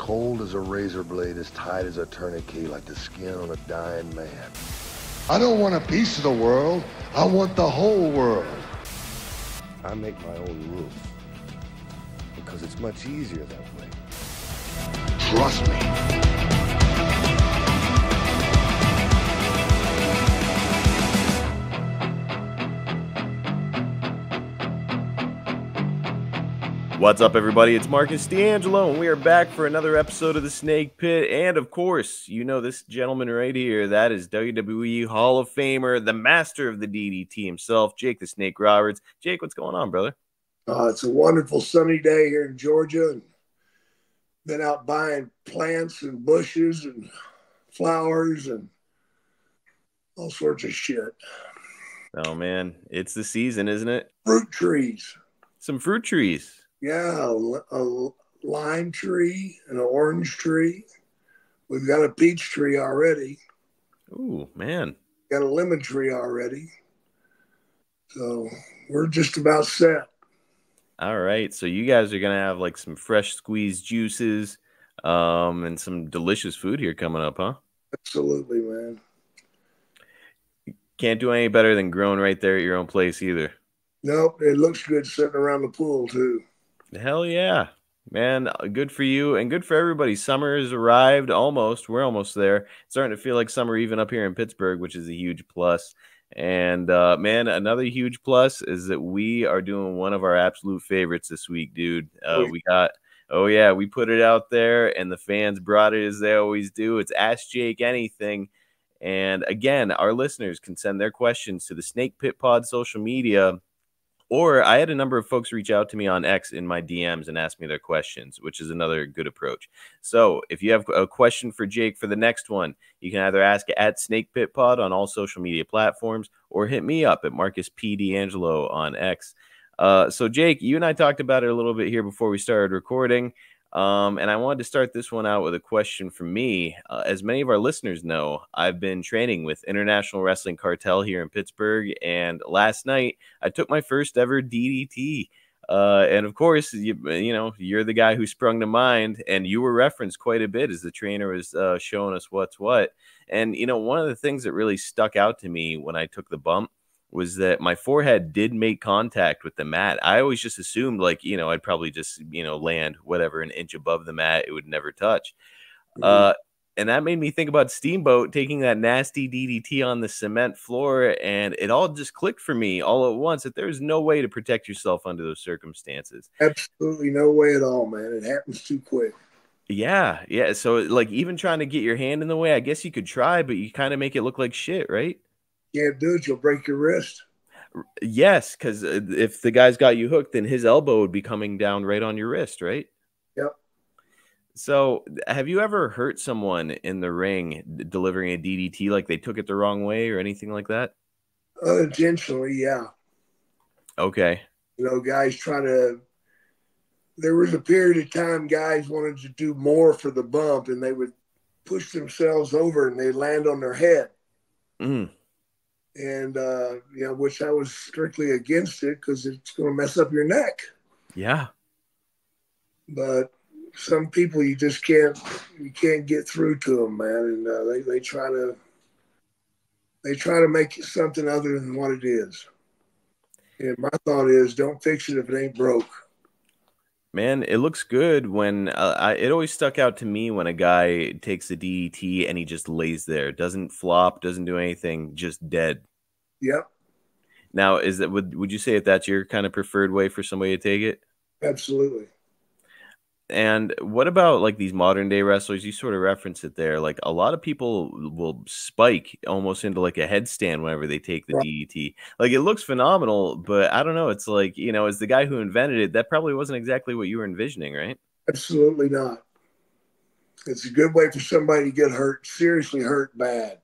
cold as a razor blade, as tight as a tourniquet, like the skin on a dying man. I don't want a piece of the world. I want the whole world. I make my own rules because it's much easier that way. Trust me. What's up, everybody? It's Marcus D'Angelo, and we are back for another episode of The Snake Pit. And, of course, you know this gentleman right here. That is WWE Hall of Famer, the master of the DDT himself, Jake the Snake Roberts. Jake, what's going on, brother? It's a wonderful sunny day here in Georgia. And been out buying plants and bushes and flowers and all sorts of shit. Oh, man. It's the season, isn't it? Fruit trees. Some fruit trees. Yeah, a lime tree, an orange tree. We've got a peach tree already. Ooh, man. Got a lemon tree already. So we're just about set. All right. So you guys are going to have like some fresh squeezed juices and some delicious food here coming up, huh? Absolutely, man. Can't do any better than growing right there at your own place either. Nope, it looks good sitting around the pool, too. Hell yeah, man. Good for you and good for everybody. Summer has arrived almost. We're almost there. It's starting to feel like summer even up here in Pittsburgh, which is a huge plus. And, man, another huge plus is that we are doing one of our absolute favorites this week, dude. We put it out there and the fans brought it as they always do. It's Ask Jake Anything. And, again, our listeners can send their questions to the Snake Pit Pod social media. Or I had a number of folks reach out to me on X in my DMs and ask me their questions, which is another good approach. So if you have a question for Jake for the next one, you can either ask at Snake Pit Pod on all social media platforms or hit me up at Marcus P. D'Angelo on X. So Jake, you and I talked about it a little bit here before we started recording. And I wanted to start this one out with a question from me. As many of our listeners know, I've been training with International Wrestling Cartel here in Pittsburgh, and last night I took my first ever DDT. And of course, you know, you're the guy who sprung to mind, and you were referenced quite a bit as the trainer was showing us what's what. And, you know, one of the things that really stuck out to me when I took the bump was that my forehead did make contact with the mat. I always just assumed, like, you know, I'd probably just, you know, land whatever an inch above the mat. It would never touch. And that made me think about Steamboat taking that nasty DDT on the cement floor, and it all just clicked for me all at once that there's no way to protect yourself under those circumstances. Absolutely no way at all, man. It happens too quick. Yeah. So, like, even trying to get your hand in the way, I guess you could try, but you kind of make it look like shit, right? Can't do it, you'll break your wrist. Yes, because if the guy's got you hooked, then his elbow would be coming down right on your wrist, right? Yep. So have you ever hurt someone in the ring delivering a DDT, like they took it the wrong way or anything like that? Unintentionally, yeah. Okay. You know, guys there was a period of time guys wanted to do more for the bump, and they would push themselves over and they land on their head. Mm. And, you know, which I was strictly against it because it's going to mess up your neck. Yeah. But some people you can't get through to them, man. And they try to make it something other than what it is. And my thought is, don't fix it if it ain't broke. Man, it looks good when it always stuck out to me when a guy takes the DDT and he just lays there, doesn't flop, doesn't do anything, just dead. Yep. Now, would you say that that's your kind of preferred way for somebody to take it? Absolutely. And what about like these modern day wrestlers? You sort of reference it there. Like a lot of people will spike almost into like a headstand whenever they take the DDT. Like it looks phenomenal, but I don't know. It's like, you know, as the guy who invented it, that probably wasn't exactly what you were envisioning, right? Absolutely not. It's a good way for somebody to get hurt, seriously hurt bad.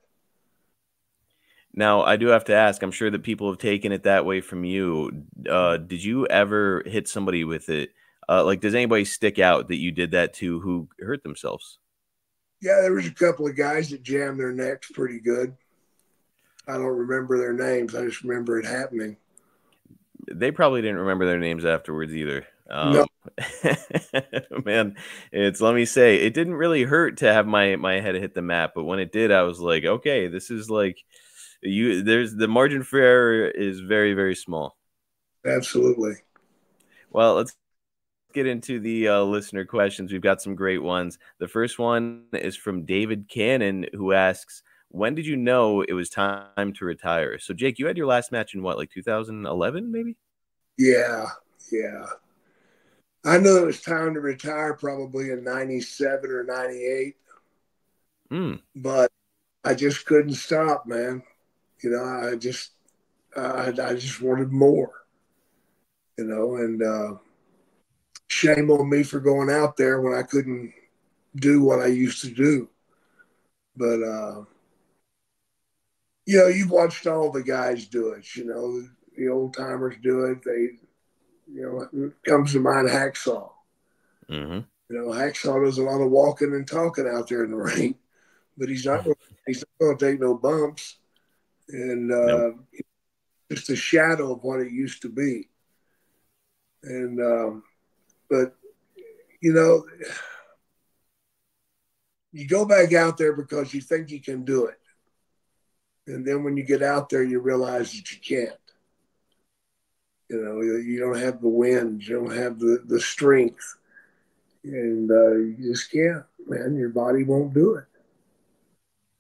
Now, I do have to ask, I'm sure that people have taken it that way from you. Did you ever hit somebody with it? Like, does anybody stick out that you did that to who hurt themselves? Yeah, there was a couple of guys that jammed their necks pretty good. I don't remember their names. I just remember it happening. They probably didn't remember their names afterwards either. No, Man, let me say, it didn't really hurt to have my head hit the mat, but when it did, I was like, okay, this is like there's the margin for error is very, very small. Absolutely. Well, let's get into the listener questions. We've got some great ones. The first one is from David Cannon, who asks, when did you know it was time to retire? So, Jake, you had your last match in what, like 2011, maybe? Yeah. I knew it was time to retire probably in 97 or 98. But I just couldn't stop, man. You know, I just wanted more, you know, and shame on me for going out there when I couldn't do what I used to do. But, you know, you've watched all the guys do it, you know, the old timers do it. They, you know, it comes to mind Hacksaw. Mm-hmm. You know, Hacksaw does a lot of walking and talking out there in the ring, but he's not going to take no bumps. And Nope. just a shadow of what it used to be. And, but, you know, you go back out there because you think you can do it. And then when you get out there, you realize that you can't. You know, you don't have the wind, you don't have the strength. And you just can't, man. Your body won't do it.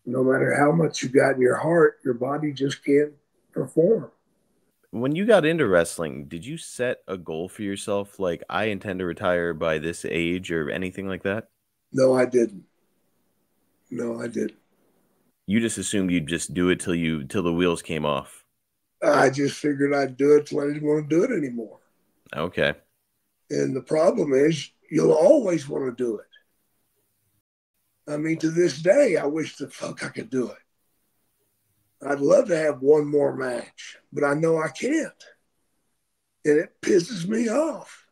No matter how much you got in your heart, your body just can't perform. When you got into wrestling, did you set a goal for yourself? Like, I intend to retire by this age or anything like that? No, I didn't. You just assumed you'd just do it till the wheels came off. I just figured I'd do it till I didn't want to do it anymore. Okay. And the problem is you'll always want to do it. I mean, to this day, I wish the fuck I could do it. I'd love to have one more match, but I know I can't. And it pisses me off.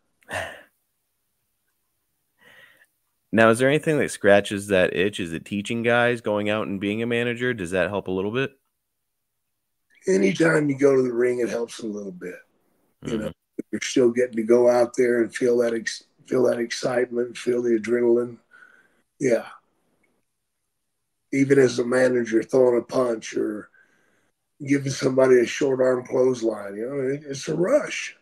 Now, is there anything that scratches that itch? Is it teaching guys, going out and being a manager? Does that help a little bit? Anytime you go to the ring, it helps a little bit. You know, you're still getting to go out there and feel that excitement, feel the adrenaline. Yeah. Even as a manager, throwing a punch or giving somebody a short arm clothesline, you know, it's a rush.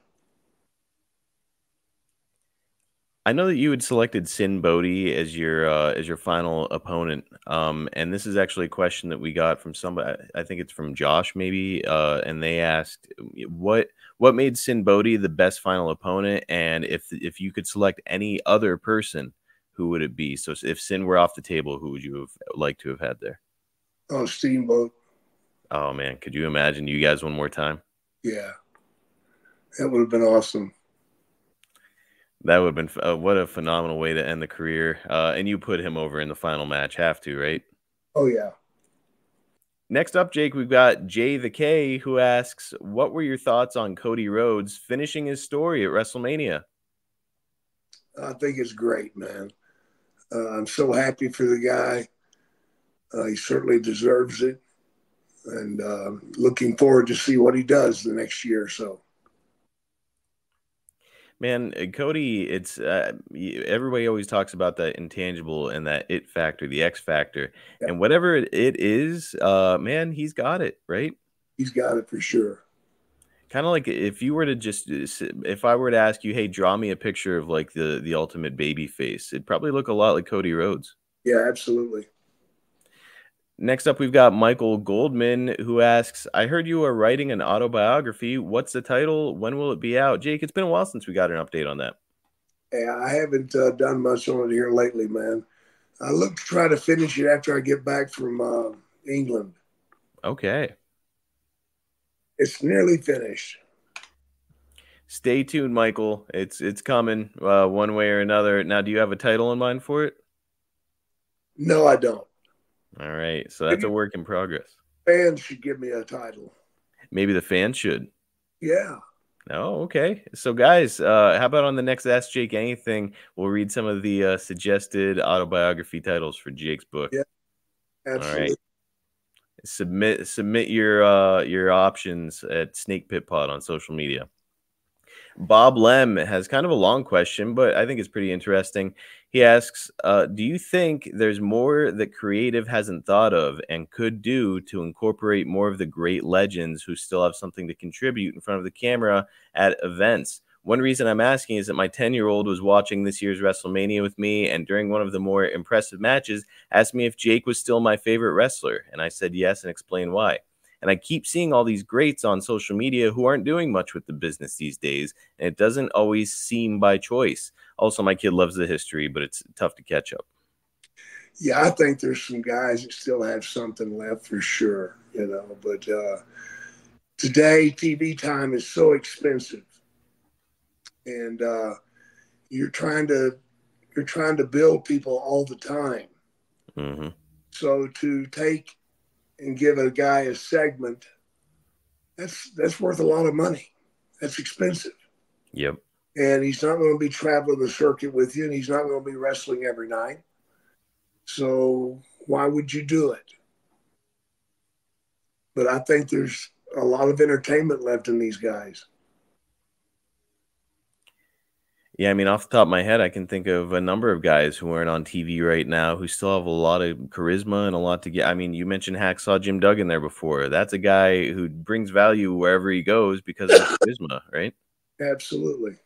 I know that you had selected Sin Bodhi as your final opponent, and this is actually a question that we got from somebody. I think it's from Josh, maybe, and they asked what made Sin Bodhi the best final opponent, and if you could select any other person, who would it be? So if Sin were off the table, who would you have liked to have had there? Oh, Steamboat. Oh man, could you imagine you guys one more time? Yeah, that would have been awesome. That would have been what a phenomenal way to end the career. And you put him over in the final match, have to, right? Oh, yeah. Next up, Jake, we've got Jay the K, who asks, what were your thoughts on Cody Rhodes finishing his story at WrestleMania? I think it's great, man. I'm so happy for the guy. He certainly deserves it. And looking forward to see what he does the next year or so. Man, Cody, it's everybody always talks about that intangible and that it factor, the X factor, and whatever it is, man, he's got it, right? He's got it for sure. Kind of like if you were to if I were to ask you, hey, draw me a picture of like the ultimate baby face, it'd probably look a lot like Cody Rhodes. Yeah, absolutely. Next up, we've got Michael Goldman, who asks, I heard you are writing an autobiography. What's the title? When will it be out? Jake, it's been a while since we got an update on that. Hey, I haven't done much on it here lately, man. I look to try to finish it after I get back from England. Okay. It's nearly finished. Stay tuned, Michael. It's coming one way or another. Now, do you have a title in mind for it? No, I don't. All right, so that's a work in progress. Fans should give me a title. Maybe the fans should. Yeah. Oh, okay. So, guys, how about on the next Ask Jake Anything, we'll read some of the suggested autobiography titles for Jake's book. Yeah, absolutely. All right. Submit your options at Snake Pit Pod on social media. Bob Lem has kind of a long question, but I think it's pretty interesting. He asks, do you think there's more that creative hasn't thought of and could do to incorporate more of the great legends who still have something to contribute in front of the camera at events? One reason I'm asking is that my 10-year-old was watching this year's WrestleMania with me, and during one of the more impressive matches, asked me if Jake was still my favorite wrestler, and I said yes and explained why. And I keep seeing all these greats on social media who aren't doing much with the business these days, and it doesn't always seem by choice. Also, my kid loves the history, but it's tough to catch up. Yeah, I think there's some guys that still have something left for sure, but today TV time is so expensive, and you're trying to build people all the time. Mm-hmm. So to take and give a guy a segment, that's worth a lot of money. That's expensive. Yep. And he's not going to be traveling the circuit with you, and he's not going to be wrestling every night. So why would you do it? But I think there's a lot of entertainment left in these guys. Yeah, I mean, off the top of my head, I can think of a number of guys who aren't on TV right now who still have a lot of charisma and a lot to get. I mean, you mentioned Hacksaw Jim Duggan there before. That's a guy who brings value wherever he goes because of his charisma, right? Absolutely.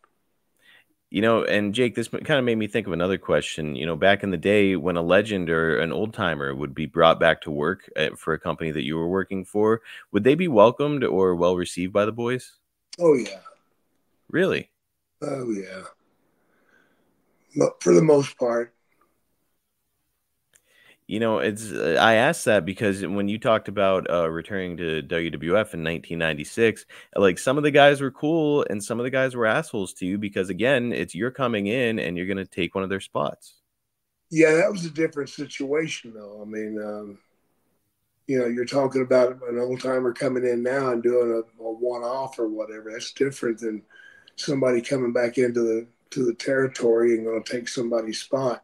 And Jake, this kind of made me think of another question. Back in the day when a legend or an old timer would be brought back to work for a company that you were working for, would they be welcomed or well received by the boys? Oh, yeah. Really? Oh, yeah. But for the most part. I asked that because when you talked about returning to WWF in 1996, like some of the guys were cool and some of the guys were assholes to you because, again, you're coming in and you're going to take one of their spots. Yeah, that was a different situation, though. I mean, you're talking about an old timer coming in now and doing a one-off or whatever. That's different than somebody coming back into the territory and going to take somebody's spot.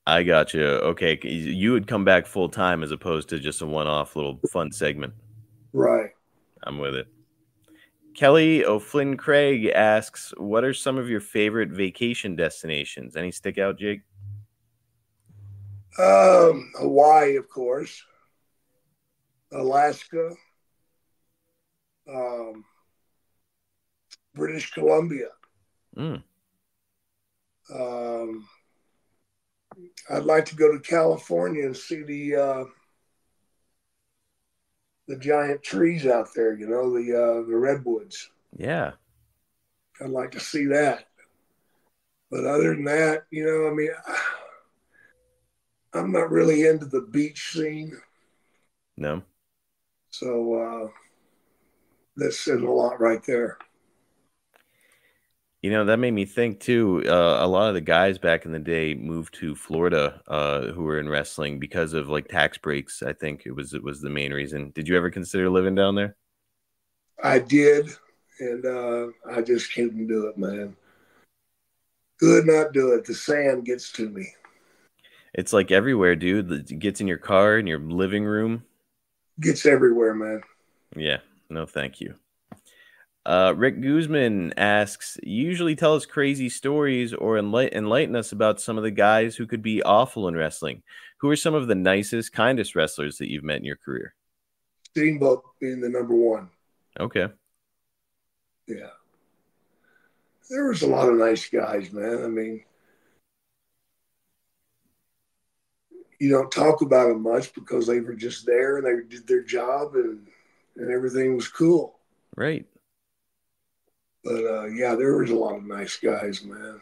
I got you. Okay, you would come back full time as opposed to just a one-off little fun segment. Right. I'm with it. Kelly O'Flynn Craig asks, what are some of your favorite vacation destinations? Any stick out, Jake? Hawaii, of course. Alaska. British Columbia. I'd like to go to California and see the giant trees out there, the redwoods. Yeah. I'd like to see that. But other than that, I mean, I'm not really into the beach scene. No. So that says a lot right there. That made me think too. A lot of the guys back in the day moved to Florida who were in wrestling because of like tax breaks. I think it was the main reason. Did you ever consider living down there? I did, and I just couldn't do it, man. Could not do it. The sand gets to me. It's like everywhere, dude. It gets in your car, in your living room. Gets everywhere, man. Yeah. No, thank you. Rick Guzman asks, you usually tell us crazy stories or enlighten us about some of the guys who could be awful in wrestling. Who are some of the nicest, kindest wrestlers that you've met in your career? Steamboat being the number one. Okay. Yeah. There was a lot of nice guys, man. I mean, you don't talk about them much because they were just there and they did their job and everything was cool. Right. But yeah, there was a lot of nice guys, man.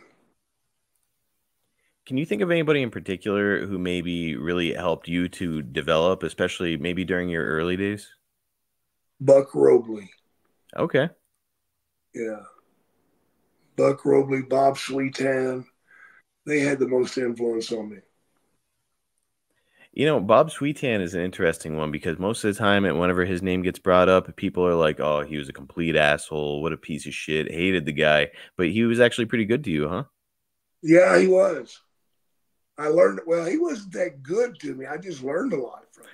Can you think of anybody in particular who maybe really helped you to develop, especially maybe during your early days? Buck Robley. Okay. Yeah. Buck Robley, Bob Sweetan. They had the most influence on me. Bob Sweetan is an interesting one because most of the time, whenever his name gets brought up, people are like, oh, he was a complete asshole. What a piece of shit. Hated the guy. But he was actually pretty good to you, huh? Yeah, he was. I learned, well, he wasn't that good to me. I just learned a lot from him.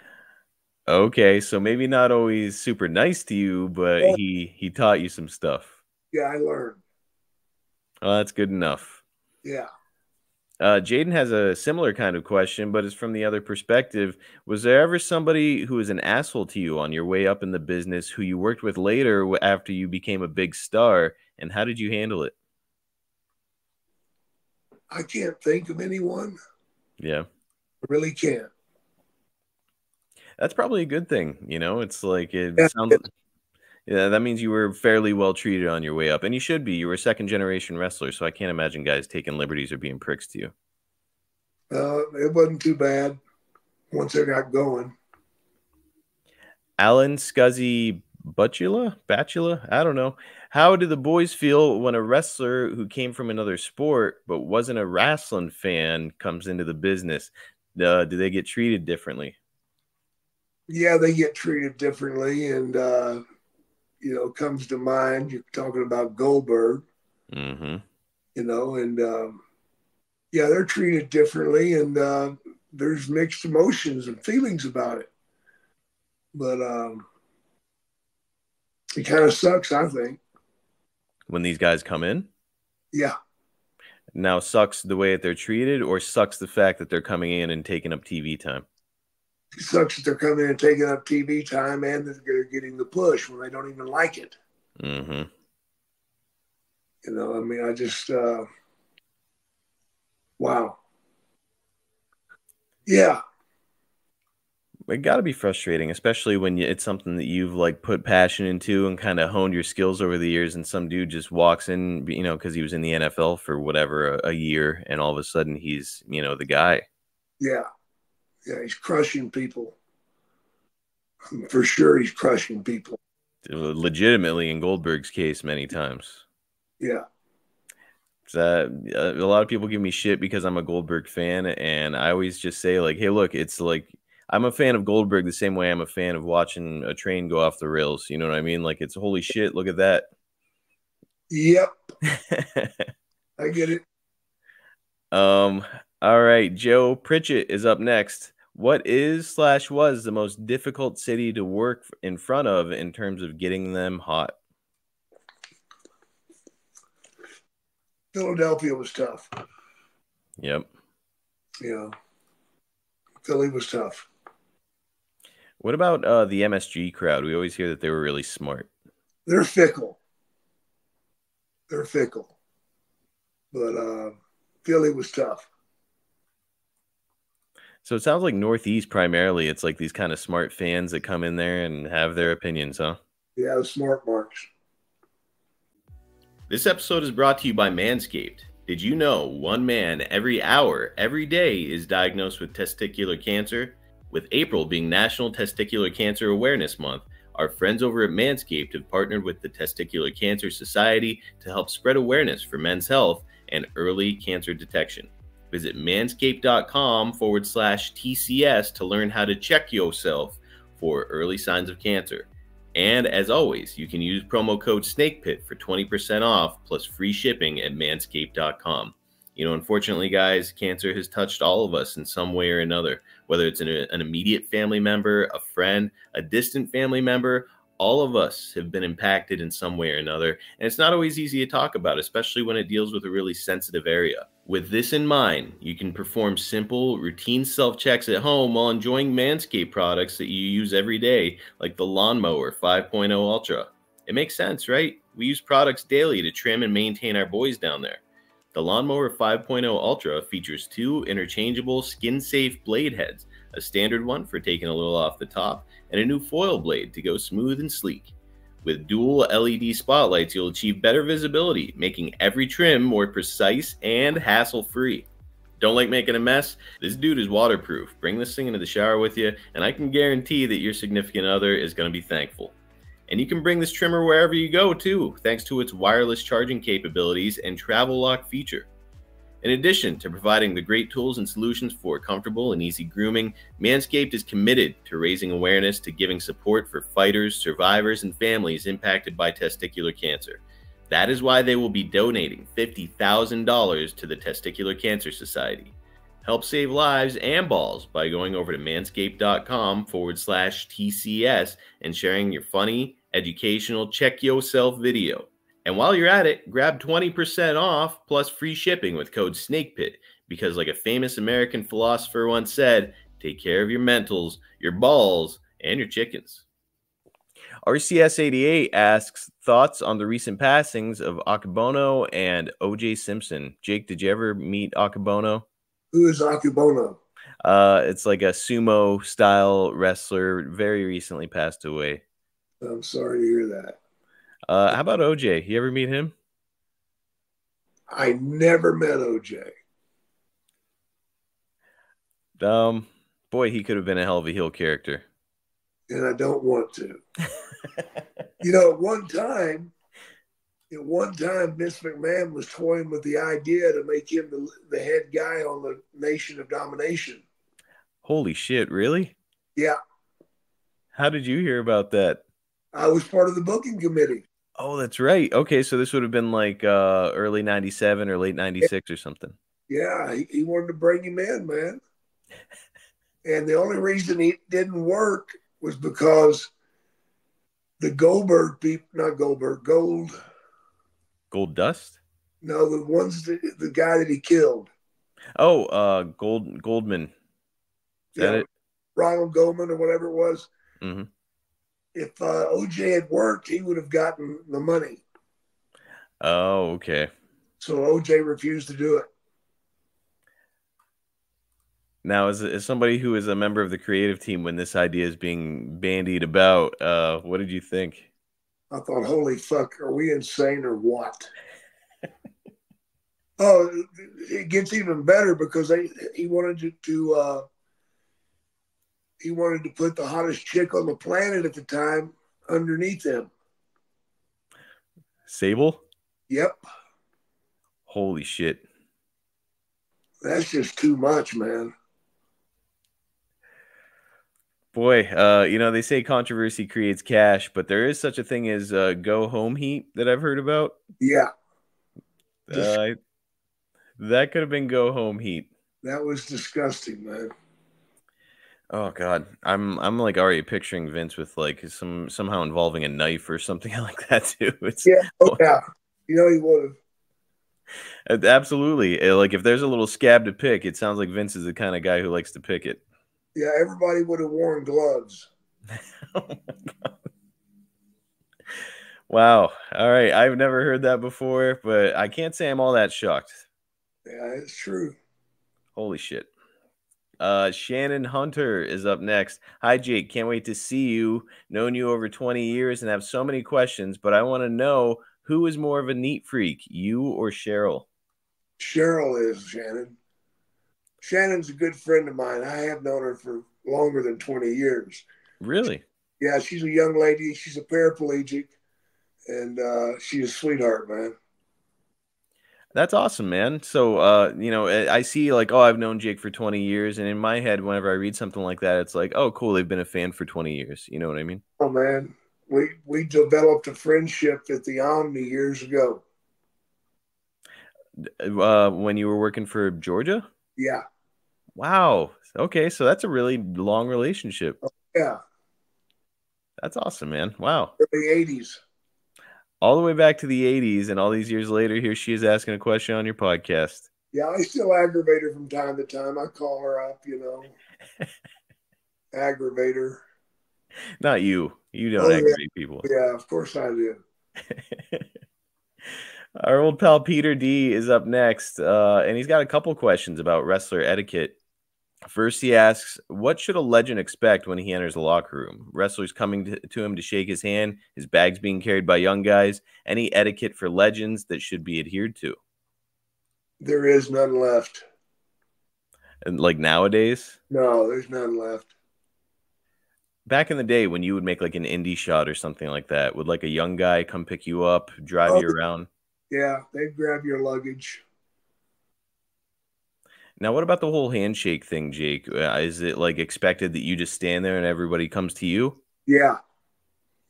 Okay, so maybe not always super nice to you, but But, he taught you some stuff. yeah, I learned. Oh, that's good enough. Yeah. Jaden has a similar kind of question, but it's from the other perspective. Was there ever somebody who was an asshole to you on your way up in the business who you worked with later after you became a big star, and how did you handle it? I can't think of anyone. Yeah. I really can't. That's probably a good thing. It's like it Yeah, sounds. Yeah, that means you were fairly well treated on your way up, and you should be. You were a second generation wrestler, so I can't imagine guys taking liberties or being pricks to you. it wasn't too bad once I got going. Alan Scuzzy Bachelor? I don't know. How do the boys feel when a wrestler who came from another sport but wasn't a wrestling fan comes into the business? Do they get treated differently? Yeah, they get treated differently, and comes to mind. You're talking about Goldberg, Mm-hmm. and yeah, they're treated differently, and there's mixed emotions and feelings about it. But it kind of sucks, I think. When these guys come in? Yeah. Now, sucks the way that they're treated, or sucks the fact that they're coming in and taking up TV time? It sucks that they're coming in and taking up TV time and that they're getting the push when they don't even like it. Mm-hmm. I mean, I just, wow. Yeah. It got to be frustrating, especially when it's something that you've like put passion into and kind of honed your skills over the years, and some dude just walks in, because he was in the NFL for whatever a year, and all of a sudden he's, the guy. Yeah. Yeah. He's crushing people. For sure, he's crushing people. Legitimately, in Goldberg's case, many times. Yeah. A lot of people give me shit because I'm a Goldberg fan, and I always just say, like, hey, look, it's like I'm a fan of Goldberg the same way I'm a fan of watching a train go off the rails. You know what I mean? Like, it's holy shit, look at that. Yep. I get it. All right, Joe Pritchett is up next. What is/was the most difficult city to work in front of in terms of getting them hot? Philadelphia was tough. Yep. Philly was tough. What about the MSG crowd? We always hear that they were really smart. They're fickle. But Philly was tough. So it sounds like Northeast primarily. It's like these kind of smart fans that come in there and have their opinions, huh? Yeah, the smart marks. This episode is brought to you by Manscaped. Did you know one man every hour, every day is diagnosed with testicular cancer? With April being National Testicular Cancer Awareness Month, our friends over at Manscaped have partnered with the Testicular Cancer Society to help spread awareness for men's health and early cancer detection. Visit manscaped.com/TCS to learn how to check yourself for early signs of cancer. And as always, you can use promo code SNAKEPIT for 20% off plus free shipping at manscaped.com. Unfortunately, guys, cancer has touched all of us in some way or another, whether it's an immediate family member, a friend, a distant family member. All of us have been impacted in some way or another, and it's not always easy to talk about, especially when it deals with a really sensitive area. With this in mind, you can perform simple, routine self-checks at home while enjoying Manscaped products that you use every day, like the Lawnmower 5.0 Ultra. It makes sense, right? We use products daily to trim and maintain our boys down there. The Lawnmower 5.0 Ultra features 2 interchangeable skin-safe blade heads, a standard one for taking a little off the top, and a new foil blade to go smooth and sleek. With dual LED spotlights, you'll achieve better visibility, making every trim more precise and hassle-free. Don't like making a mess? This dude is waterproof. Bring this thing into the shower with you, and I can guarantee that your significant other is going to be thankful. And you can bring this trimmer wherever you go, too, thanks to its wireless charging capabilities and travel lock feature. In addition to providing the great tools and solutions for comfortable and easy grooming, Manscaped is committed to raising awareness to giving support for fighters, survivors, and families impacted by testicular cancer. That is why they will be donating $50,000 to the Testicular Cancer Society. Help save lives and balls by going over to manscaped.com/TCS and sharing your funny, educational, check yourself video. And while you're at it, grab 20% off plus free shipping with code SNAKEPIT, because like a famous American philosopher once said, take care of your mentals, your balls, and your chickens. RCS88 asks thoughts on the recent passings of Akebono and OJ Simpson. Jake, did you ever meet Akebono? Who is Akebono? It's like a sumo style wrestler, very recently passed away. I'm sorry to hear that. How about OJ? You ever meet him? I never met OJ. Boy, he could have been a hell of a heel character. And I don't want to. You know, at one time, Vince McMahon was toying with the idea to make him the head guy on the Nation of Domination. Holy shit, really? Yeah. How did you hear about that? I was part of the booking committee. Oh, that's right. Okay, so this would have been like early 97 or late 96 or something. Yeah, he wanted to bring him in, man. And the only reason it didn't work was because the Goldberg people, not Goldberg, Gold Dust? No, the ones the guy that he killed. Oh, Goldman. Is that it? Ronald Goldman or whatever it was. Mm-hmm. If OJ had worked, he would have gotten the money. Oh, okay. So OJ refused to do it. Now, as somebody who is a member of the creative team when this idea is being bandied about, what did you think? I thought, holy fuck, are we insane or what? Oh, it gets even better because he wanted to put the hottest chick on the planet at the time underneath him. Sable? Yep. Holy shit. That's just too much, man. Boy, they say controversy creates cash, but there is such a thing as go home heat that I've heard about. Yeah. That could have been go home heat. That was disgusting, man. Oh God, I'm like already picturing Vince with like somehow involving a knife or something like that too. Yeah, he would have. Absolutely, like if there's a little scab to pick, it sounds like Vince is the kind of guy who likes to pick it. Yeah, everybody would have worn gloves. Oh my God. Wow. All right, I've never heard that before, but I can't say I'm all that shocked. Yeah, it's true. Holy shit. Shannon Hunter is up next. Hi, Jake. Can't wait to see you. Known you over 20 years and have so many questions, but I want to know who is more of a neat freak, you or Cheryl? Cheryl is, Shannon. Shannon's a good friend of mine. I have known her for longer than 20 years. Really? Yeah, she's a young lady. She's a paraplegic, and she's a sweetheart, man. That's awesome, man. So, I see like, oh, I've known Jake for 20 years. And in my head, whenever I read something like that, it's like, oh, cool. They've been a fan for 20 years. You know what I mean? Oh, man. We developed a friendship at the Omni years ago. When you were working for Georgia? Yeah. Wow. Okay. So that's a really long relationship. Oh, yeah. That's awesome, man. Wow. Early 80s. All the way back to the 80s, and all these years later, here she is asking a question on your podcast. Yeah, I still aggravate her from time to time. I call her up, aggravate her. Not you. You don't aggravate people. Yeah, of course I do. Our old pal Peter D is up next, and he's got a couple questions about wrestler etiquette. First, he asks, what should a legend expect when he enters the locker room? Wrestlers coming to him to shake his hand, his bags being carried by young guys, any etiquette for legends that should be adhered to? There is none left. And like nowadays? No, there's none left. Back in the day when you would make like an indie shot or something like that, would like a young guy come pick you up, drive you around? Yeah, they'd grab your luggage. Now, what about the whole handshake thing, Jake? Is it like expected that you just stand there and everybody comes to you? Yeah.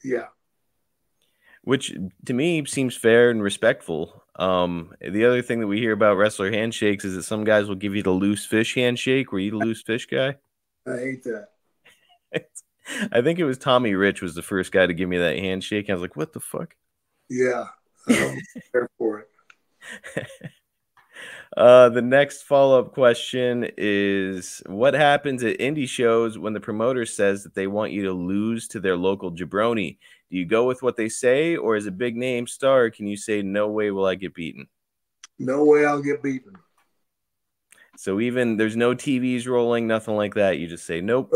Yeah. which to me seems fair and respectful. The other thing that we hear about wrestler handshakes is that some guys will give you the loose fish handshake. Were you the loose fish guy? I hate that. I think it was Tommy Rich was the first guy to give me that handshake. I was like, what the fuck? Yeah, I don't care for it. The next follow-up question is, what happens at indie shows when the promoter says that they want you to lose to their local jabroni? Do you go with what they say, or as a big name star, can you say, no way will I get beaten? No way I'll get beaten. So even there's no TVs rolling, nothing like that. You just say, nope.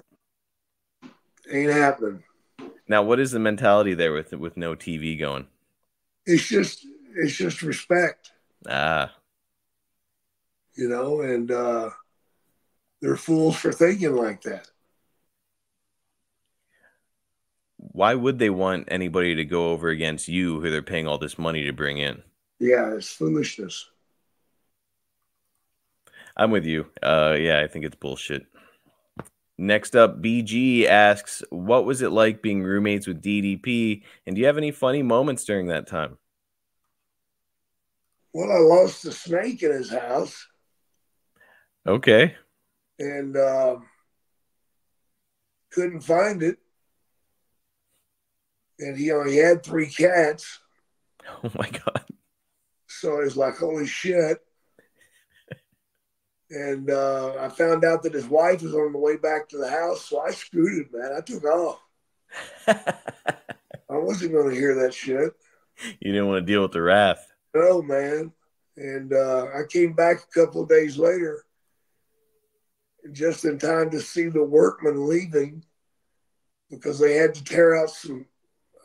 Ain't happening. Now, what is the mentality there with no TV going? It's just respect. Ah. You know, and they're fools for thinking like that. Why would they want anybody to go over against you who they're paying all this money to bring in? Yeah, it's foolishness. I'm with you. Yeah, I think it's bullshit. Next up, BG asks, what was it like being roommates with DDP? And do you have any funny moments during that time? Well, I lost the snake in his house. Okay. And couldn't find it. And he only had 3 cats. Oh, my God. So it's like, holy shit. And I found out that his wife was on the way back to the house, so I scooted, man. I took off. I wasn't going to hear that shit. You didn't want to deal with the wrath. No, man. And I came back a couple of days later, just in time to see the workmen leaving because they had to tear out some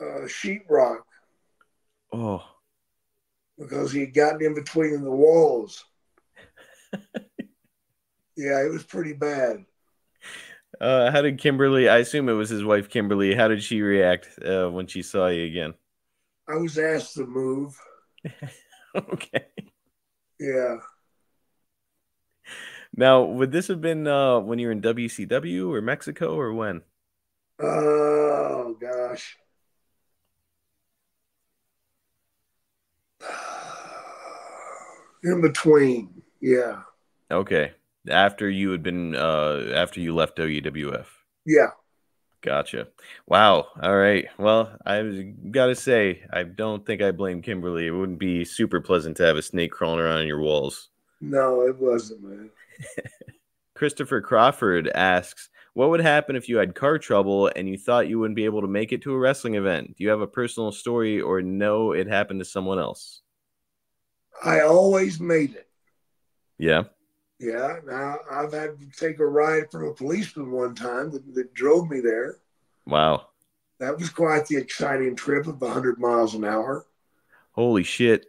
sheetrock. Oh. Because he had gotten in between the walls. Yeah, it was pretty bad. How did Kimberly, I assume it was his wife, Kimberly, how did she react when she saw you again? I was asked to move. Okay. Yeah. Now, would this have been when you were in WCW or Mexico or when? Oh, gosh. In between. Yeah. Okay. After you had been, after you left WWF. Yeah. Gotcha. Wow. All right. Well, I gotta say, I don't think I blame Kimberly. It wouldn't be super pleasant to have a snake crawling around in your walls. No, it wasn't, man. Christopher Crawford asks, what would happen if you had car trouble and you thought you wouldn't be able to make it to a wrestling event? Do you have a personal story or no, it happened to someone else? I always made it. Yeah. Yeah. Now, I've had to take a ride from a policeman one time that drove me there. Wow. That was quite the exciting trip of 100 miles an hour. Holy shit.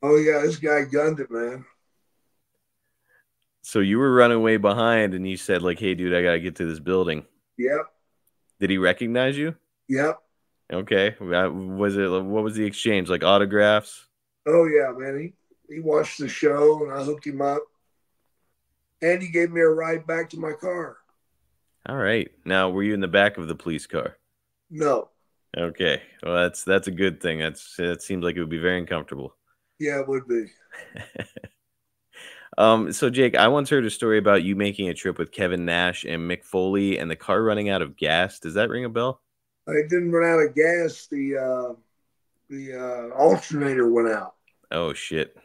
Oh, yeah. This guy gunned it, man. So you were running way behind and you said, like, hey, dude, I got to get to this building. Yep. Did he recognize you? Yep. Okay. What was the exchange? Like autographs? Oh, yeah, man. He watched the show and I hooked him up. And he gave me a ride back to my car. All right. Now, were you in the back of the police car? No. Okay. Well, that's a good thing. That seems like it would be very uncomfortable. Yeah, it would be. So Jake, I once heard a story about you making a trip with Kevin Nash and Mick Foley and the car running out of gas. Does that ring a bell? I didn't run out of gas. The alternator went out. Oh, shit.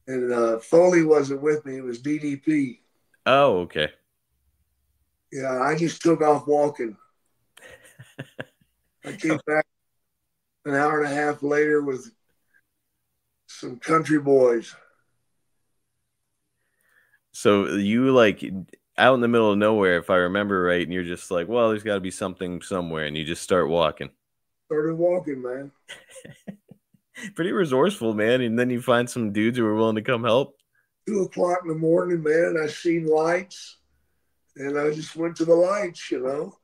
And Foley wasn't with me. It was DDP. Oh, okay. Yeah, I just took off walking. I came back an hour and a half later with some country boys. So you like out in the middle of nowhere, if I remember right, and you're just like, well, there's got to be something somewhere, and you just start walking. Started walking, man. Pretty resourceful, man. And then you find some dudes who are willing to come help. 2 o'clock in the morning, man, I seen lights, and I just went to the lights, you know.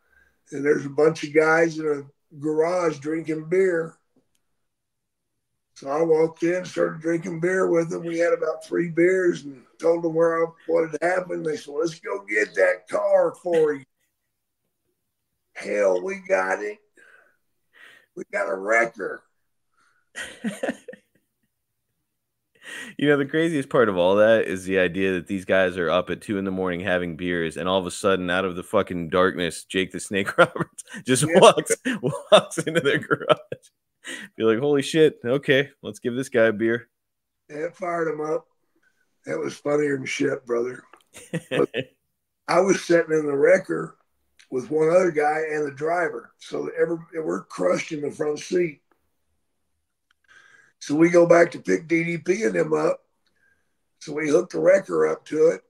And there's a bunch of guys in a garage drinking beer. So I walked in, started drinking beer with them. We had about 3 beers and told them what had happened. They said, let's go get that car for you. Hell, we got it. We got a wrecker. You know, the craziest part of all that is the idea that these guys are up at 2 in the morning having beers, and all of a sudden, out of the fucking darkness, Jake the Snake Roberts just Yeah. walks into their garage. Be like, holy shit, okay, let's give this guy a beer. It fired him up. That was funnier than shit, brother. But I was sitting in the wrecker with one other guy and the driver. So we're crushed in the front seat. So we go back to pick DDP and them up. So we hook the wrecker up to it.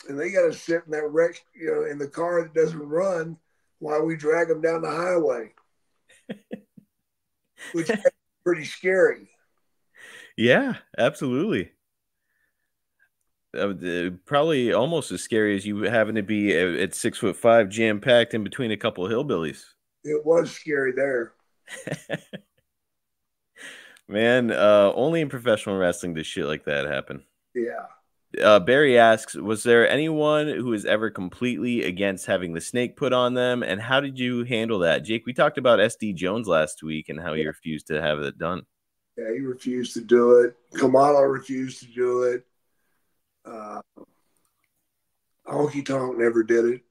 And they got to sit in that wreck, in the car that doesn't run while we drag them down the highway. Which is pretty scary. Yeah, absolutely. Probably almost as scary as you having to be at 6'5", jam packed in between a couple of hillbillies. It was scary there. Man, only in professional wrestling does shit like that happen. Yeah. Barry asks, was there anyone who is ever completely against having the snake put on them, and how did you handle that? Jake, we talked about SD Jones last week and how he refused to have it done. Yeah, he refused to do it. Kamala refused to do it. Honky Tonk never did it.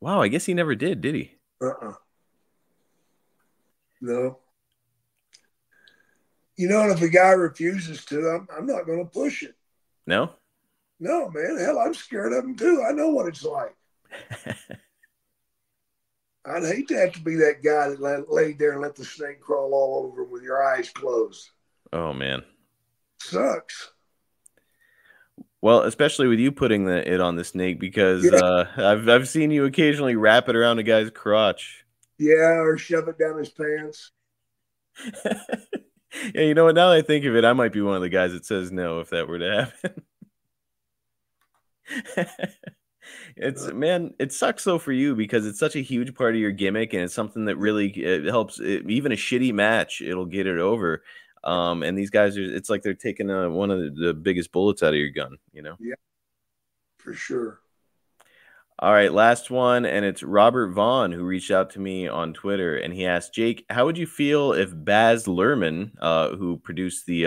Wow, I guess he never did he? No. And if a guy refuses to, I'm not going to push it. No? No, man. Hell, I'm scared of him too. I know what it's like. I'd hate to have to be that guy that laid there and let the snake crawl all over him with your eyes closed. Oh, man. Sucks. Well, especially with you putting it on the snake, because I've seen you occasionally wrap it around a guy's crotch. Yeah, or shove it down his pants. Yeah, you know what? Now that I think of it, I might be one of the guys that says no if that were to happen. Man, it sucks though for you because it's such a huge part of your gimmick, and it's something that really helps. Even a shitty match, it'll get it over. And these guys it's like they're taking one of the biggest bullets out of your gun, Yeah, for sure. All right, last one, and it's Robert Vaughn who reached out to me on Twitter, and he asked, Jake, how would you feel if Baz Luhrmann, who produced the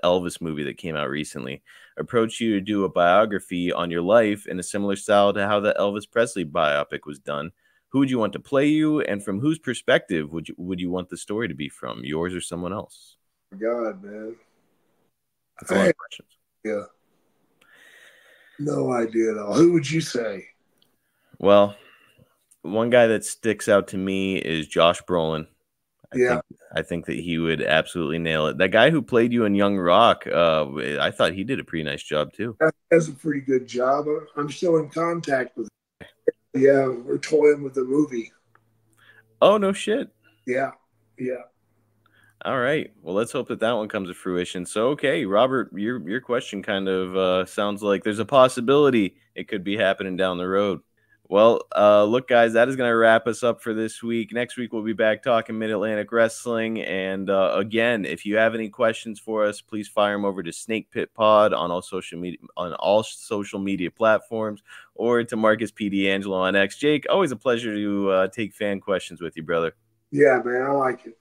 Elvis movie that came out recently, approached you to do a biography on your life in a similar style to how the Elvis Presley biopic was done? Who would you want to play you, and from whose perspective would you want the story to be from, yours or someone else? God, man. That's a lot of questions. Yeah. No idea at all. Who would you say? Well, one guy that sticks out to me is Josh Brolin. I think that he would absolutely nail it. That guy who played you in Young Rock, I thought he did a pretty nice job too. That's a pretty good job. I'm still in contact with him. Yeah, we're toying with the movie. Oh, no shit. Yeah. All right. Well, let's hope that one comes to fruition. So, okay, Robert, your question kind of sounds like there's a possibility it could be happening down the road. Well, look, guys, that is going to wrap us up for this week. Next week, we'll be back talking Mid-Atlantic Wrestling. And again, if you have any questions for us, please fire them over to Snake Pit Pod on all social media platforms, or to Marcus P. D'Angelo on X. Jake, always a pleasure to take fan questions with you, brother. Yeah, man, I like it.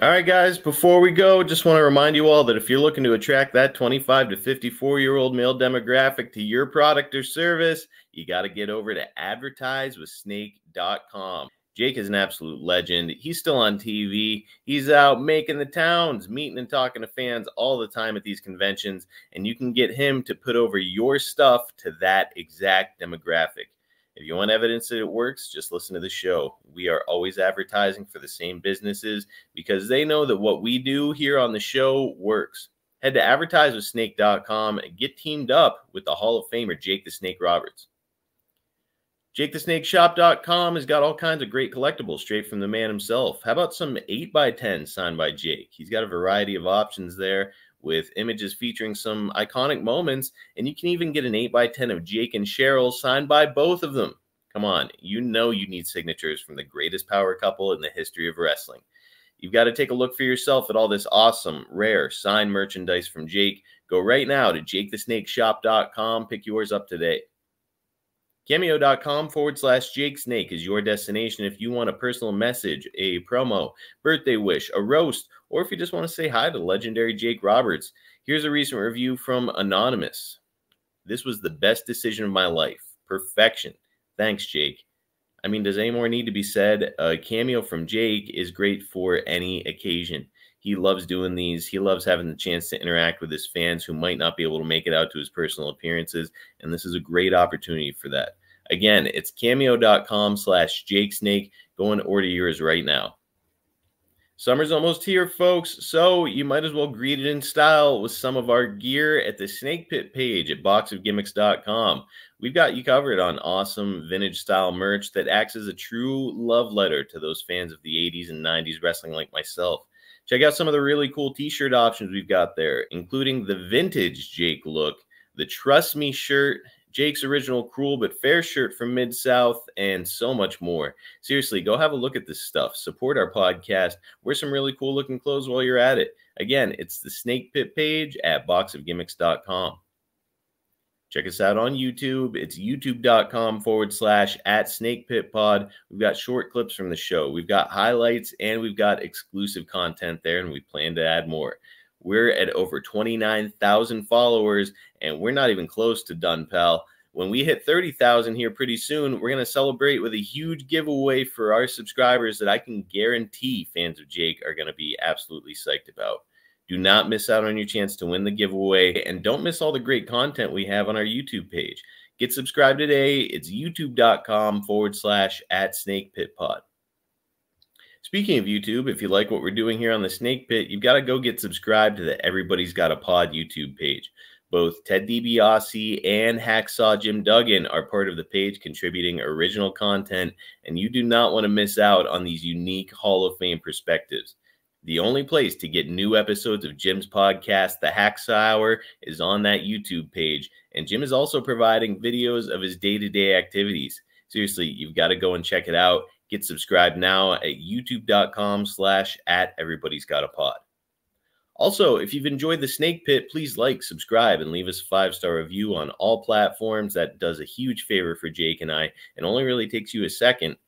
All right, guys, before we go, just want to remind you all that if you're looking to attract that 25 to 54-year-old male demographic to your product or service, you got to get over to advertisewithsnake.com. Jake is an absolute legend. He's still on TV. He's out making the towns, meeting and talking to fans all the time at these conventions, and you can get him to put over your stuff to that exact demographic. If you want evidence that it works, just listen to the show. We are always advertising for the same businesses because they know that what we do here on the show works. Head to advertisewithsnake.com and get teamed up with the Hall of Famer Jake the Snake Roberts. JakeTheSnakeShop.com has got all kinds of great collectibles straight from the man himself. How about some 8x10 signed by Jake? He's got a variety of options there with images featuring some iconic moments, and you can even get an 8x10 of Jake and Cheryl signed by both of them. Come on, you know you need signatures from the greatest power couple in the history of wrestling. You've got to take a look for yourself at all this awesome, rare, signed merchandise from Jake. Go right now to JakeTheSnakeShop.com. Pick yours up today. Cameo.com/Jake Snake is your destination if you want a personal message, a promo, birthday wish, a roast, or if you just want to say hi to legendary Jake Roberts. Here's a recent review from Anonymous. This was the best decision of my life. Perfection. Thanks, Jake. I mean, does any more need to be said? A cameo from Jake is great for any occasion. He loves doing these. He loves having the chance to interact with his fans who might not be able to make it out to his personal appearances, and this is a great opportunity for that. Again, it's cameo.com/Jake Snake. Go and order yours right now. Summer's almost here, folks, so you might as well greet it in style with some of our gear at the Snake Pit page at boxofgimmicks.com. We've got you covered on awesome vintage-style merch that acts as a true love letter to those fans of the 80s and 90s wrestling like myself. Check out some of the really cool t-shirt options we've got there, including the vintage Jake look, the Trust Me shirt, Jake's original Cruel But Fair shirt from Mid-South, and so much more. Seriously, go have a look at this stuff. Support our podcast. Wear some really cool looking clothes while you're at it. Again, it's the Snake Pit page at boxofgimmicks.com. Check us out on YouTube. It's youtube.com/@SnakePitPod. We've got short clips from the show. We've got highlights and we've got exclusive content there, and we plan to add more. We're at over 29,000 followers, and we're not even close to done, pal. When we hit 30,000 here pretty soon, we're going to celebrate with a huge giveaway for our subscribers that I can guarantee fans of Jake are going to be absolutely psyched about. Do not miss out on your chance to win the giveaway, and don't miss all the great content we have on our YouTube page. Get subscribed today. It's youtube.com/@SnakePitPod. Speaking of YouTube, if you like what we're doing here on the Snake Pit, you've got to go get subscribed to the Everybody's Got a Pod YouTube page. Both Ted DiBiase and Hacksaw Jim Duggan are part of the page contributing original content, and you do not want to miss out on these unique Hall of Fame perspectives. The only place to get new episodes of Jim's podcast, The Hacksaw Hour, is on that YouTube page. And Jim is also providing videos of his day-to-day activities. Seriously, you've got to go and check it out. Get subscribed now at youtube.com/@everybody'sgotapod. Also, if you've enjoyed the Snake Pit, please like, subscribe, and leave us a 5-star review on all platforms. That does a huge favor for Jake and I, and only really takes you a second.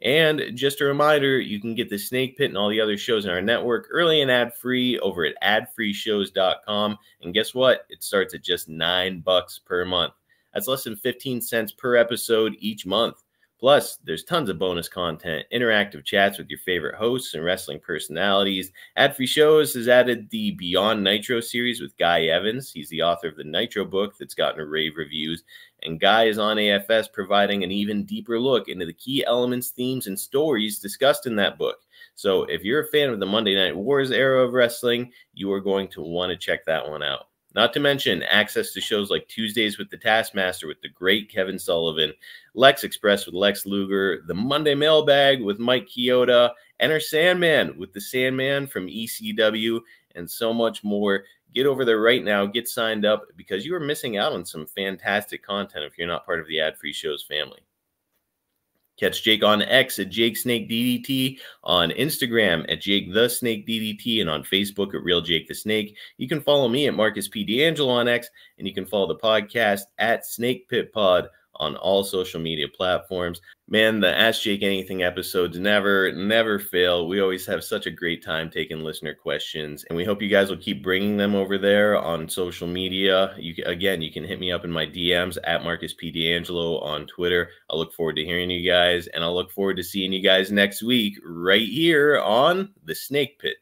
And just a reminder, you can get the Snake Pit and all the other shows in our network early and ad-free over at adfreeshows.com. And guess what? It starts at just $9 per month. That's less than 15 cents per episode each month. Plus, there's tons of bonus content, interactive chats with your favorite hosts and wrestling personalities. Ad-free shows has added the Beyond Nitro series with Guy Evans. He's the author of the Nitro book that's gotten rave reviews. And Guy is on AFS providing an even deeper look into the key elements, themes, and stories discussed in that book. So if you're a fan of the Monday Night Wars era of wrestling, you are going to want to check that one out. Not to mention access to shows like Tuesdays with the Taskmaster with the great Kevin Sullivan, Lex Express with Lex Luger, the Monday Mailbag with Mike Chioda, Enter Sandman with the Sandman from ECW, and so much more. Get over there right now. Get signed up because you are missing out on some fantastic content if you're not part of the Ad-Free Shows family. Catch Jake on X at Jake Snake DDT, on Instagram at Jake the Snake DDT, and on Facebook at Real Jake the Snake. You can follow me at Marcus P. D'Angelo on X, and you can follow the podcast at Snake Pit Pod on all social media platforms. Man, the Ask Jake Anything episodes never fail. We always have such a great time taking listener questions, and we hope you guys will keep bringing them over there on social media. You can hit me up in my DMs at Marcus P. D'Angelo on Twitter. I look forward to hearing you guys, and I'll look forward to seeing you guys next week right here on the Snake Pit.